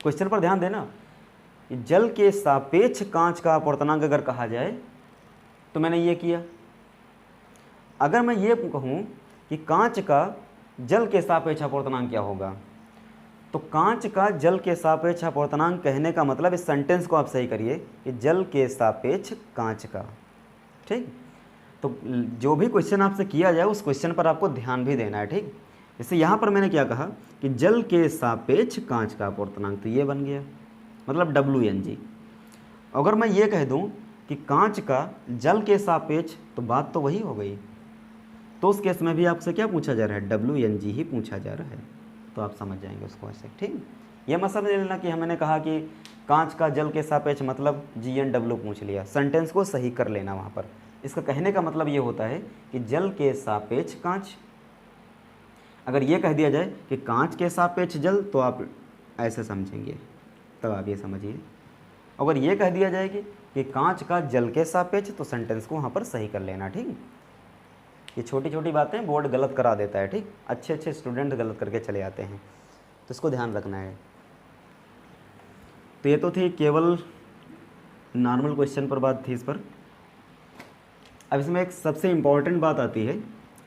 क्वेश्चन पर ध्यान देना, जल के सापेक्ष कांच का अपूर्णांक अगर कहा जाए तो मैंने ये किया। अगर मैं ये कहूँ कि कांच का जल के सापेक्ष अपूर्णांक क्या होगा, तो कांच का जल के सापेक्ष अपूर्णांक कहने का मतलब, इस सेंटेंस को आप सही करिए कि जल के सापेक्ष कांच का। ठीक, तो जो भी क्वेश्चन आपसे किया जाए उस क्वेश्चन पर आपको ध्यान भी देना है। ठीक, जैसे यहाँ पर मैंने क्या कहा कि जल के सापेक्ष कांच का अपूर्णांक, तो ये बन गया मतलब WNG। अगर मैं ये कह दूँ कि कांच का जल के सापेक्ष, तो बात तो वही हो गई, तो उस केस में भी आपसे क्या पूछा जा रहा है, WNG ही पूछा जा रहा है, तो आप समझ जाएंगे उसको ऐसे। ठीक, ये मत समझ लेना कि मैंने कहा कि कांच का जल के सापेक्ष मतलब GNW पूछ लिया, सेंटेंस को सही कर लेना वहाँ पर। इसका कहने का मतलब ये होता है कि जल के सापेक्ष कांच। अगर ये कह दिया जाए कि कांच के सापेक्ष जल, तो आप ऐसे समझेंगे, तब आप ये समझिए। अगर ये कह दिया जाए कि कांच का जल के सापेक्ष, तो सेंटेंस को वहाँ पर सही कर लेना। ठीक, ये छोटी छोटी बातें बोर्ड गलत करा देता है। ठीक, अच्छे अच्छे स्टूडेंट गलत करके चले आते हैं, तो इसको ध्यान रखना है। तो ये तो थी केवल नॉर्मल क्वेश्चन पर बात थी इस पर। अब इसमें एक सबसे इम्पॉर्टेंट बात आती है,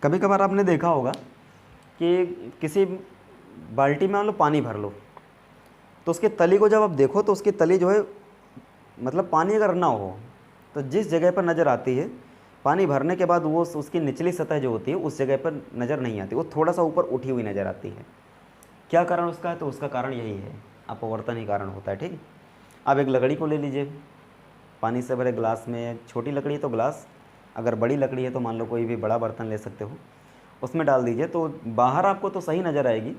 कभी कभार आपने देखा होगा कि किसी बाल्टी में मान लो पानी भर लो, तो उसके तली को जब आप देखो तो उसकी तली जो है, मतलब पानी अगर ना हो तो जिस जगह पर नज़र आती है, पानी भरने के बाद वो उसकी निचली सतह जो होती है उस जगह पर नज़र नहीं आती, वो थोड़ा सा ऊपर उठी हुई नज़र आती है। क्या कारण उसका है, तो उसका कारण यही है, अपवर्तन ही कारण होता है। ठीक, अब एक लकड़ी को ले लीजिए, पानी से भरे ग्लास में, छोटी लकड़ी है तो ग्लास, अगर बड़ी लकड़ी है तो मान लो कोई भी बड़ा बर्तन ले सकते हो, उसमें डाल दीजिए, तो बाहर आपको तो सही नज़र आएगी,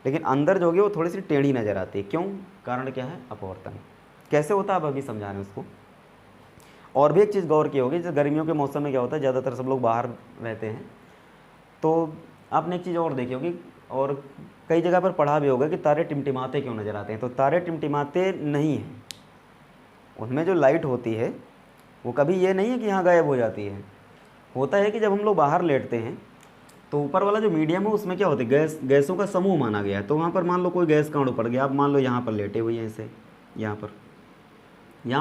लेकिन अंदर जो होगी वो थोड़ी सी टेढ़ी नज़र आती है। क्यों, कारण क्या है, अपवर्तन। कैसे होता है अब अभी समझा रहे हैं उसको। और भी एक चीज़ गौर की होगी, जैसे गर्मियों के मौसम में क्या होता है, ज़्यादातर सब लोग बाहर रहते हैं, तो आपने एक चीज़ और देखी होगी, और कई जगह पर पढ़ा भी होगा कि तारे टिमटिमाते क्यों नज़र आते हैं। तो तारे टिमटिमाते नहीं हैं, उनमें जो लाइट होती है वो कभी ये नहीं है कि यहाँ गायब हो जाती है। होता है कि जब हम लोग बाहर लेटते हैं तो ऊपर वाला जो मीडियम है उसमें क्या होता है, गैसों का समूह माना गया है। तो वहाँ पर मान लो कोई गैस का अणु पड़ गया, आप मान लो यहाँ पर लेटे हुए हैं ऐसे, यहाँ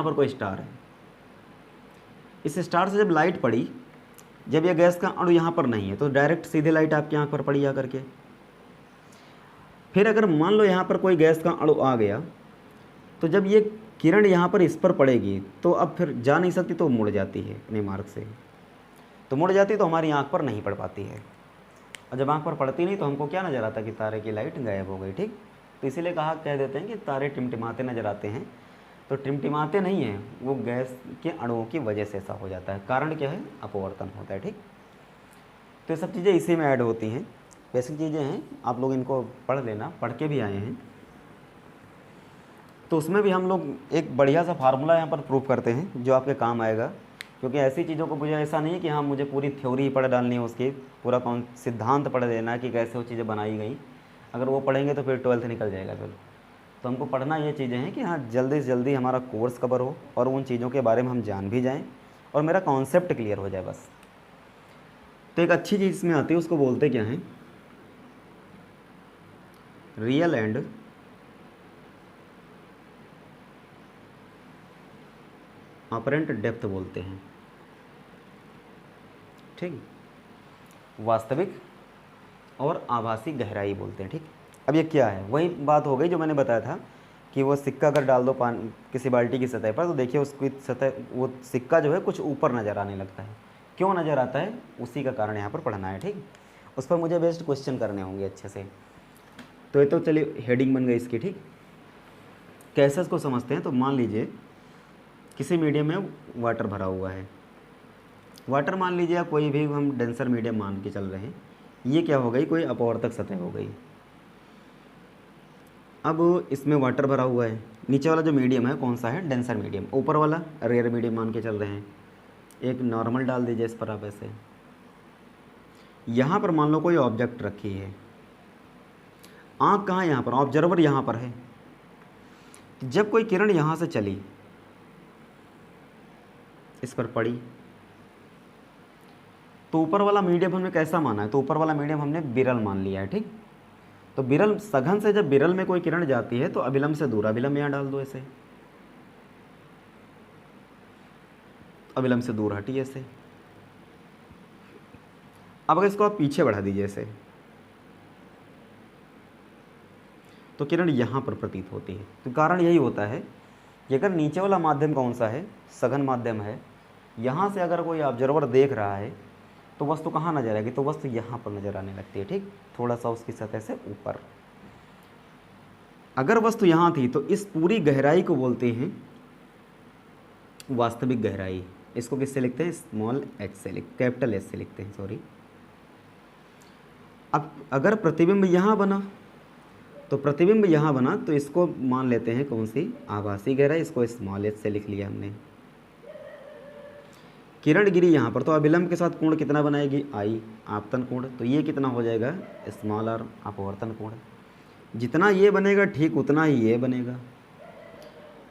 पर कोई स्टार है, इस स्टार से जब लाइट पड़ी, जब यह गैस का अणु यहाँ पर नहीं है तो डायरेक्ट सीधे लाइट आपकी आँख पर पड़ी आकर के। फिर अगर मान लो यहाँ पर कोई गैस का अणु आ गया तो जब ये किरण यहाँ पर इस पर पड़ेगी तो अब फिर जा नहीं सकती, तो मुड़ जाती है अपने मार्ग से। तो मुड़ जाती तो हमारी आँख पर नहीं पड़ पाती है, और जब आँख पर पड़ती नहीं तो हमको क्या नज़र आता कि तारे की लाइट गायब हो गई। ठीक, तो इसीलिए कह देते हैं कि तारे टिमटिमाते नज़र आते हैं। तो टिमटिमाते नहीं हैं, वो गैस के अणुओं की वजह से ऐसा हो जाता है। कारण क्या है, अपवर्तन होता है। ठीक, तो ये सब चीज़ें इसी में ऐड होती हैं, बेसिक चीज़ें हैं, आप लोग इनको पढ़ लेना, पढ़ के भी आए हैं। तो उसमें भी हम लोग एक बढ़िया सा फार्मूला यहाँ पर प्रूव करते हैं जो आपके काम आएगा, क्योंकि ऐसी चीज़ों को मुझे ऐसा नहीं है कि हाँ मुझे पूरी थ्योरी ही पढ़ डालनी है, उसकी पूरा कौन सिद्धांत पढ़ देना है कि कैसे वो चीज़ें बनाई गई। अगर वो पढ़ेंगे तो फिर 12th निकल जाएगा फिर। तो हमको पढ़ना ये चीज़ें हैं कि हाँ जल्दी से जल्दी हमारा कोर्स कवर हो और उन चीज़ों के बारे में हम जान भी जाएँ और मेरा कॉन्सेप्ट क्लियर हो जाए बस। तो एक अच्छी चीज़ इसमें आती है, उसको बोलते क्या हैं, रियल एंड अपरेंट डेप्थ बोलते हैं। ठीक, वास्तविक और आभासी गहराई बोलते हैं। ठीक, अब ये क्या है, वही बात हो गई जो मैंने बताया था कि वो सिक्का अगर डाल दो किसी बाल्टी की सतह पर तो देखिए उसकी सतह, वो सिक्का जो है कुछ ऊपर नज़र आने लगता है। क्यों नज़र आता है, उसी का कारण यहाँ पर पढ़ना है। ठीक, उस पर मुझे बेस्ट क्वेश्चन करने होंगे अच्छे से। तो ये तो चलिए हेडिंग बन गई इसकी। ठीक, कैसे इसको समझते हैं, तो मान लीजिए किसी मीडियम में वाटर भरा हुआ है, वाटर मान लीजिए आप कोई भी हम डेंसर मीडियम मान के चल रहे हैं, ये क्या हो गई, कोई अपवर्तक सतह हो गई। अब इसमें वाटर भरा हुआ है, नीचे वाला जो मीडियम है कौन सा है, डेंसर मीडियम, ऊपर वाला रेयर मीडियम मान के चल रहे हैं। एक नॉर्मल डाल दीजिए इस पर आप ऐसे। यहाँ पर मान लो कोई ऑब्जेक्ट रखी है, आँख कहाँ, यहाँ पर, ऑब्जर्वर यहाँ पर है। जब कोई किरण यहाँ से चली, इस पर पड़ी, तो ऊपर वाला मीडियम हमने कैसा माना है, तो ऊपर वाला मीडियम हमने विरल मान लिया है। ठीक, तो विरल सघन से जब विरल में कोई किरण जाती है तो अभिलंब से दूर, अभिलंब यहाँ डाल दो ऐसे, अभिलंब से दूर हटी ऐसे। अब अगर इसको आप पीछे बढ़ा दीजिए ऐसे, तो किरण यहाँ पर प्रतीत होती है। तो कारण यही होता है कि अगर नीचे वाला माध्यम कौन सा है, सघन माध्यम है, यहाँ से अगर कोई ऑब्जर्वर देख रहा है तो वस्तु कहाँ नजर आएगी, तो वस्तु यहाँ पर नजर आने लगती है। ठीक, थोड़ा सा उसकी सतह से ऊपर। अगर वस्तु यहाँ थी तो इस पूरी गहराई को बोलते हैं वास्तविक गहराई। इसको किससे लिखते हैं, स्मॉल एच से, कैपिटल एच से लिखते हैं, सॉरी। अब अगर प्रतिबिंब यहाँ बना, तो प्रतिबिंब यहाँ बना तो इसको मान लेते हैं कौन सी, आभासी गहराई, इसको स्मॉल एच से लिख लिया हमने। किरण गिरी यहाँ पर तो अभिलंब के साथ कोण कितना बनाएगी, आई, आपतन कोण, तो ये कितना हो जाएगा, स्मॉल आर, अपवर्तन कोण। जितना ये बनेगा ठीक उतना ही ये बनेगा,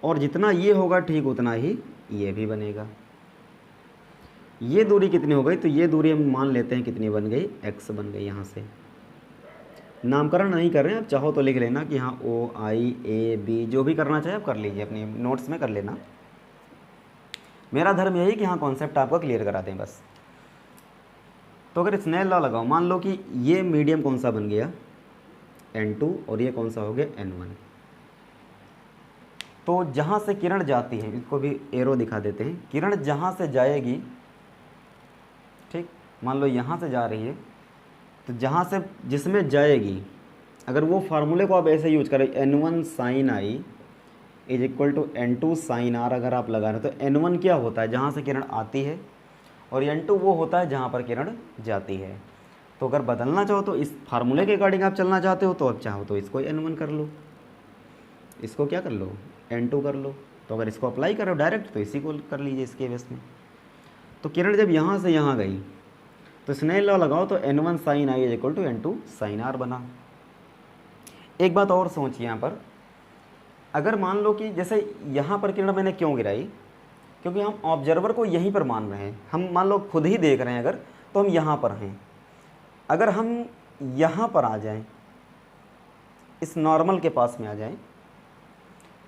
और जितना ये होगा ठीक उतना ही ये भी बनेगा। ये दूरी कितनी हो गई, तो ये दूरी हम मान लेते हैं कितनी बन गई, x बन गई। यहाँ से नामकरण नहीं कर रहे हैं, आप चाहो तो लिख लेना कि हाँ ओ आई ए बी, जो भी करना चाहे आप कर लीजिए, अपनी नोट्स में कर लेना। मेरा धर्म यही कि हाँ कॉन्सेप्ट आपका क्लियर करा दें बस। तो अगर स्नेल लॉ लगाओ, मान लो कि ये मीडियम कौन सा बन गया, N2, और ये कौन सा हो गया, N1। तो जहाँ से किरण जाती है, इसको भी एरो दिखा देते हैं, किरण जहाँ से जाएगी, ठीक, मान लो यहाँ से जा रही है, तो जहाँ से जिसमें जाएगी, अगर वो फार्मूले को आप ऐसे यूज करें, N1 sin I is equal to N2 sin R, अगर आप लगा रहे हो तो N1 क्या होता है, जहाँ से किरण आती है, और N2 वो होता है जहाँ पर किरण जाती है। तो अगर बदलना चाहो तो इस फार्मूले के अकॉर्डिंग आप चलना चाहते हो तो आप चाहो तो इसको N1 कर लो, इसको क्या कर लो, N2 कर लो। तो अगर इसको अप्लाई करो डायरेक्ट तो इसी को कर लीजिए इसके बेस में। तो किरण जब यहाँ से यहाँ गई तो स्नेल लॉ लगाओ तो N1 sin I is equal to N2 sin R बना। एक बात और सोचिए यहाँ पर, अगर मान लो कि जैसे यहाँ पर किरण मैंने क्यों गिराई, क्योंकि हम ऑब्जर्वर को यहीं पर मान रहे हैं, हम मान लो खुद ही देख रहे हैं अगर, तो हम यहाँ पर हैं। अगर हम यहाँ पर आ जाएं, इस नॉर्मल के पास में आ जाएं,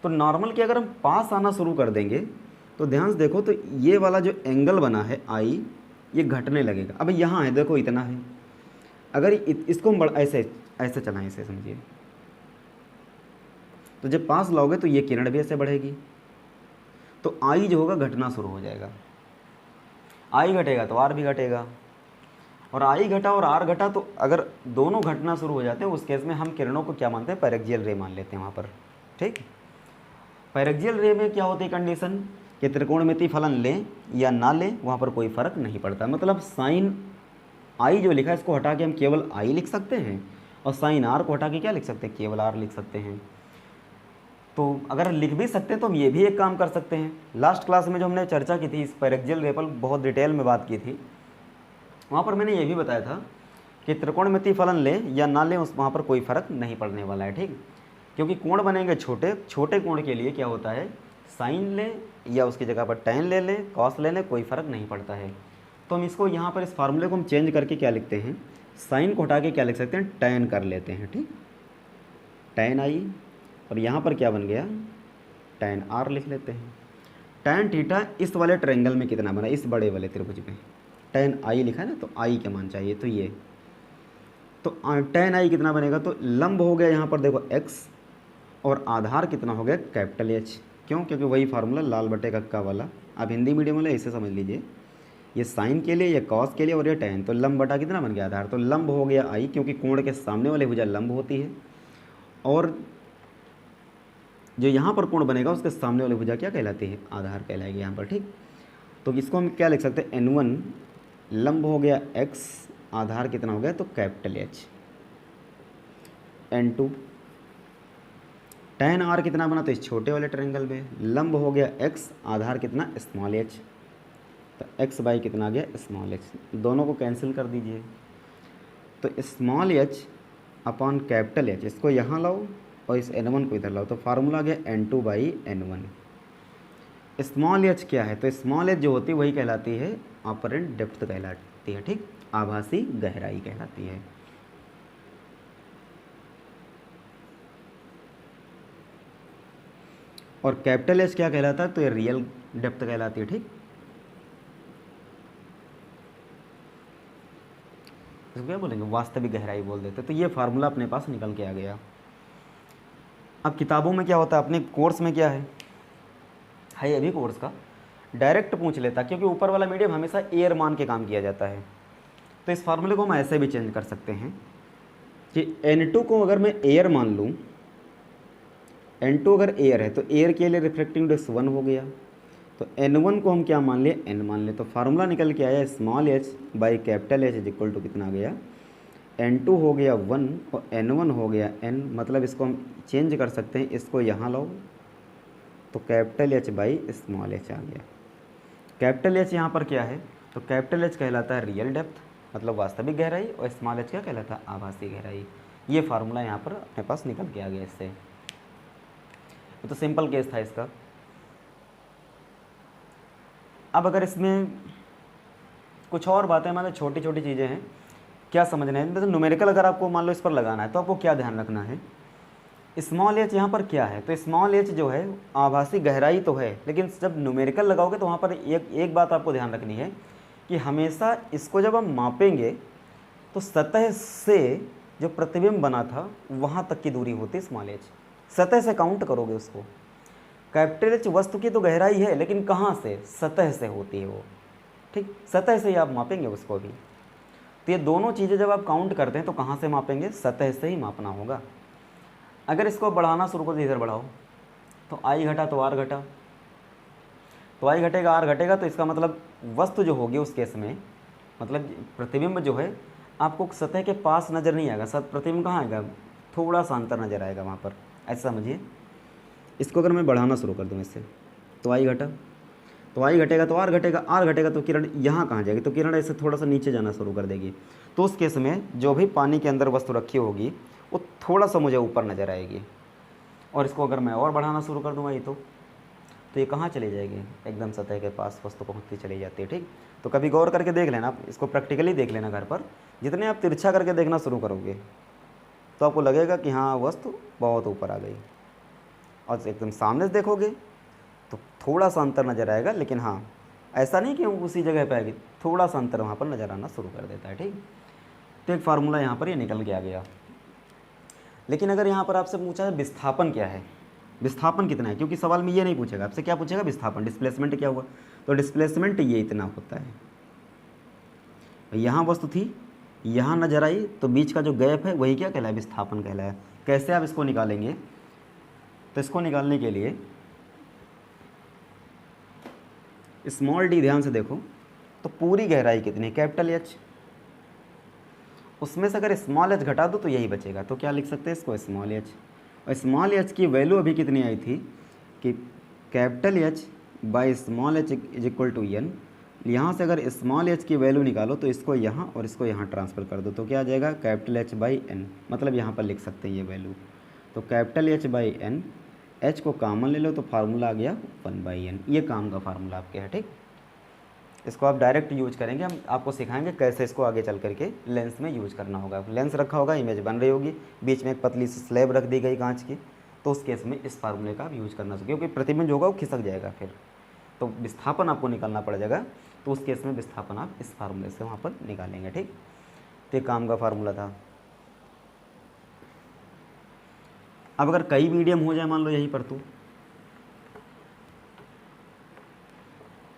तो नॉर्मल के अगर हम पास आना शुरू कर देंगे तो ध्यान से देखो, तो ये वाला जो एंगल बना है आई, ये घटने लगेगा। अब यहाँ है, देखो इतना है, अगर इसको हम ऐसे ऐसे चलाएं, इसे समझिए, तो जब पास लाओगे तो ये किरण भी ऐसे बढ़ेगी, तो आई जो होगा घटना शुरू हो जाएगा। आई घटेगा तो आर भी घटेगा, और आई घटा और आर घटा, तो अगर दोनों घटना शुरू हो जाते हैं उस केस में हम किरणों को क्या मानते हैं, पैरेक्सियल रे मान लेते हैं वहाँ पर। ठीक, पैरेक्सियल रे में क्या होती है कंडीशन कि त्रिकोणमिति फलन लें या ना लें वहाँ पर कोई फ़र्क नहीं पड़ता। मतलब साइन आई जो लिखा है इसको हटा के हम केवल आई लिख सकते हैं, और साइन आर को हटा के क्या लिख सकते हैं, केवल आर लिख सकते हैं। तो अगर लिख भी सकते हैं तो हम ये भी एक काम कर सकते हैं। लास्ट क्लास में जो हमने चर्चा की थी इस पैरेक्सियल रे पर, बहुत डिटेल में बात की थी, वहाँ पर मैंने ये भी बताया था कि त्रिकोणमिति फलन लें या ना लें उस वहाँ पर कोई फ़र्क नहीं पड़ने वाला है। ठीक, क्योंकि कोण बनेंगे छोटे, छोटे कोण के लिए क्या होता है, साइन लें या उसकी जगह पर टैन ले लें, कॉस ले लें, कोई फ़र्क नहीं पड़ता है। तो हम इसको यहाँ पर इस फार्मूले को हम चेंज करके क्या लिखते हैं, साइन को हटा के क्या लिख सकते हैं, टैन कर लेते हैं। ठीक, टैन आई, और यहाँ पर क्या बन गया, टैन आर लिख लेते हैं। टैन थीटा इस वाले ट्रायंगल में कितना बना, इस बड़े वाले त्रिभुज में टैन आई लिखा है ना, तो आई क्या मान चाहिए, तो ये, तो टैन आई कितना बनेगा, तो लंब हो गया यहाँ पर देखो एक्स, और आधार कितना हो गया कैपिटल एच। क्यों, क्योंकि वही फार्मूला लाल बटे कक्का वाला, आप हिंदी मीडियम वाले इसे समझ लीजिए, ये साइन के लिए, ये कॉस के लिए, और ये टैन, तो लंब बटा कितना बन गया आधार, तो लंब हो गया आई, क्योंकि कोण के सामने वाली भुजा लंब होती है, और जो यहाँ पर कोण बनेगा उसके सामने वाली भुजा क्या कहलाती है, आधार कहलाएगी यहाँ पर। ठीक, तो इसको हम क्या लिख सकते हैं, N1 लंब हो गया x, आधार कितना हो गया, तो capital H। N2 tan r कितना बना, तो इस छोटे वाले ट्रायंगल में लंब हो गया x, आधार कितना स्मॉल h, तो x बाई कितना आ गया स्मॉल h, दोनों को कैंसिल कर दीजिए, तो small h upon capital H, इसको यहाँ लाओ और इस N1 को इधर लाओ, तो फार्मूला आ गया N2 by N1। Small h क्या है, तो स्मॉल h जो होती है वही कहलाती है ऑपरेंट डेप्थ कहलाती है। ठीक, आभासी गहराई कहलाती है। और कैपिटल H क्या कहलाता है, तो ये रियल डेप्थ कहलाती है। ठीक, इसको क्या बोलेंगे, वास्तविक गहराई बोल देते। तो ये फार्मूला अपने पास निकल के आ गया। अब किताबों में क्या होता है, अपने कोर्स में क्या है अभी कोर्स का डायरेक्ट पूछ लेता, क्योंकि ऊपर वाला मीडियम हमेशा एयर मान के काम किया जाता है। तो इस फार्मूले को हम ऐसे भी चेंज कर सकते हैं कि N2 को अगर मैं एयर मान लूँ, N2 अगर एयर है तो एयर के लिए रिफ्लेक्टिंग इंडेक्स 1 हो गया, तो N1 को हम क्या मान लिए, N मान लिए। तो फार्मूला निकल के आया small h by capital H is equal to कितना आ गया, N2 हो गया 1 और N1 हो गया n। मतलब इसको हम चेंज कर सकते हैं, इसको यहाँ लाओ तो capital H by small h आ गया। कैपिटल H यहाँ पर क्या है, तो कैपिटल H कहलाता है रियल डेप्थ, मतलब वास्तविक गहराई, और स्मॉल h क्या कहलाता है, आभासी गहराई। ये फार्मूला यहाँ पर अपने पास निकल के आ गया इससे। तो सिंपल केस था इसका। अब अगर इसमें कुछ और बातें, मतलब छोटी छोटी चीज़ें हैं, क्या समझना है, तो न्यूमेरिकल अगर आपको मान लो इस पर लगाना है तो आपको क्या ध्यान रखना है, स्मॉल h यहाँ पर क्या है, तो स्मॉल h जो है आभासी गहराई तो है, लेकिन जब न्यूमेरिकल लगाओगे तो वहाँ पर एक बात आपको ध्यान रखनी है कि हमेशा इसको जब हम मापेंगे तो सतह से जो प्रतिबिंब बना था वहाँ तक की दूरी होती है स्मॉल h, सतह से काउंट करोगे उसको। कैपिटल H वस्तु की तो गहराई है, लेकिन कहाँ से, सतह से होती है वो। ठीक, सतह से ही आप मापेंगे उसको भी। तो ये दोनों चीज़ें जब आप काउंट करते हैं तो कहाँ से मापेंगे, सतह से ही मापना होगा। अगर इसको बढ़ाना शुरू कर, इधर बढ़ाओ तो आई घटा तो आर घटा, तो आई घटेगा आर घटेगा, तो इसका मतलब वस्तु जो होगी उस केस में, मतलब प्रतिबिंब जो है आपको सतह के पास नज़र नहीं आएगा, प्रतिबिंब कहाँ आएगा, थोड़ा सा अंतर नज़र आएगा वहाँ पर, ऐसा समझिए। इसको अगर मैं बढ़ाना शुरू कर दूँ इससे, तो आई घटा तो आई घटेगा तो आर घटेगा, आर घटेगा तो किरण यहाँ कहाँ जाएगी, तो किरण ऐसे थोड़ा सा नीचे जाना शुरू कर देगी। तो उस केस में जो भी पानी के अंदर वस्तु रखी होगी वो थोड़ा सा मुझे ऊपर नज़र आएगी। और इसको अगर मैं और बढ़ाना शुरू कर दूँगा तो ये कहाँ चली जाएगी, एकदम सतह के पास वस्तु पहुँचती चली जाती है। ठीक, तो कभी गौर करके देख लेना, आप इसको प्रैक्टिकली देख लेना घर पर। जितने आप तिरछा करके देखना शुरू करोगे तो आपको लगेगा कि हाँ वस्तु बहुत ऊपर आ गई, और एकदम सामने से देखोगे तो थोड़ा सा अंतर नज़र आएगा, लेकिन हाँ ऐसा नहीं कि उसी जगह पे आएगी, थोड़ा सा अंतर वहाँ पर नज़र आना शुरू कर देता है। ठीक, तो एक फार्मूला यहाँ पर ये निकल के आ गया। लेकिन अगर यहाँ पर आपसे पूछा है विस्थापन क्या है, विस्थापन कितना है, क्योंकि सवाल में ये नहीं पूछेगा आपसे, क्या पूछेगा विस्थापन, डिस्प्लेसमेंट क्या हुआ, तो डिस्प्लेसमेंट ये इतना होता है। यहाँ वस्तु थी, यहाँ नजर आई, तो बीच का जो गैप है वही क्या कहलाया, विस्थापन कहलाया। कैसे आप इसको निकालेंगे, तो इसको निकालने के लिए स्मॉल डी ध्यान से देखो, तो पूरी गहराई कितनी है, कैपिटल एच, उसमें से अगर स्मॉल एच घटा दो तो यही बचेगा, तो क्या लिख सकते हैं इसको, स्मॉल एच। और स्मॉल एच की वैल्यू अभी कितनी आई थी कि capital H by small h is equal to n. यहाँ से अगर स्मॉल एच की वैल्यू निकालो तो इसको यहाँ और इसको यहाँ ट्रांसफ़र कर दो, तो क्या आ जाएगा, कैपिटल एच बाई एन, मतलब यहाँ पर लिख सकते हैं ये वैल्यू। तो capital H by n, h को कॉमन ले लो तो फार्मूला आ गया 1/n, ये काम का फार्मूला आपके है। ठीक, इसको आप डायरेक्ट यूज करेंगे, हम आपको सिखाएंगे कैसे इसको आगे चल करके लेंस में यूज करना होगा। लेंस रखा होगा, इमेज बन रही होगी, बीच में एक पतली सी स्लैब रख दी गई कांच की, तो उस केस में इस फार्मूले का आप यूज करना चाहिए, क्योंकि प्रतिबिंब जो होगा वो खिसक जाएगा, फिर तो विस्थापन आपको निकालना पड़ जाएगा, तो उस केस में विस्थापन आप इस फार्मूले से वहाँ पर निकालेंगे। ठीक, तो ये काम का फार्मूला था। अब अगर कई मीडियम हो जाए, मान लो यहीं पर तो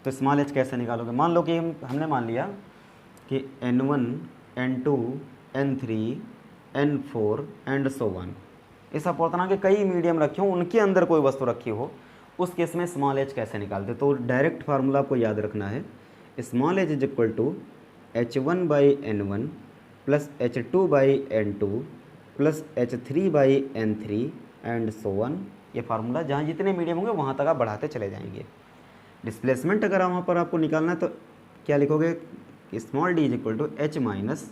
स्मॉल एच कैसे निकालोगे, मान लो कि हमने मान लिया कि N1 N2 N3 N4 and so one, इस अपूर्णांक के कई मीडियम रखे हो, उनके अंदर कोई वस्तु रखी हो, उस केस में स्मॉल एच कैसे निकालते, तो डायरेक्ट फार्मूला आपको याद रखना है, small h is equal to H1/N1 plus H2/N2 plus H3/N3 and so on. ये फार्मूला जहाँ जितने मीडियम होंगे वहाँ तक आप बढ़ाते चले जाएंगे। डिस्प्लेसमेंट अगर वहाँ पर आपको निकालना है तो क्या लिखोगे, small d is equal to h minus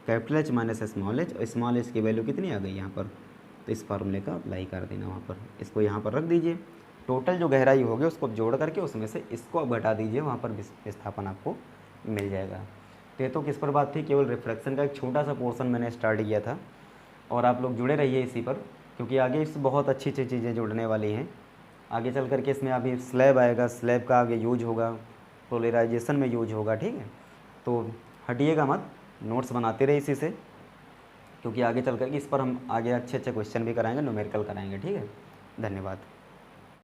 capital H minus small h, और स्मॉल एच की वैल्यू कितनी आ गई यहाँ पर, तो इस फार्मूले का अप्लाई कर देना वहाँ पर, इसको यहाँ पर रख दीजिए, टोटल जो गहराई होगी उसको जोड़ करके उसमें से इसको अब घटा दीजिए, वहाँ पर विस्थापन आपको मिल जाएगा। तो ये तो किस पर बात थी, केवल रिफ्लेक्शन का एक छोटा सा पोर्शन मैंने स्टार्ट किया था, और आप लोग जुड़े रहिए इसी पर, क्योंकि आगे इससे बहुत अच्छी अच्छी चीज़ें जुड़ने वाली हैं। आगे चल करके इसमें अभी स्लैब आएगा, स्लैब का आगे यूज होगा, पोलराइजेशन में यूज होगा। ठीक है, तो हटिएगा मत, नोट्स बनाते रहे इसी से, क्योंकि आगे चल करके इस पर हम आगे अच्छे अच्छे क्वेश्चन भी कराएंगे, न्यूमेरिकल कराएंगे। ठीक है, धन्यवाद।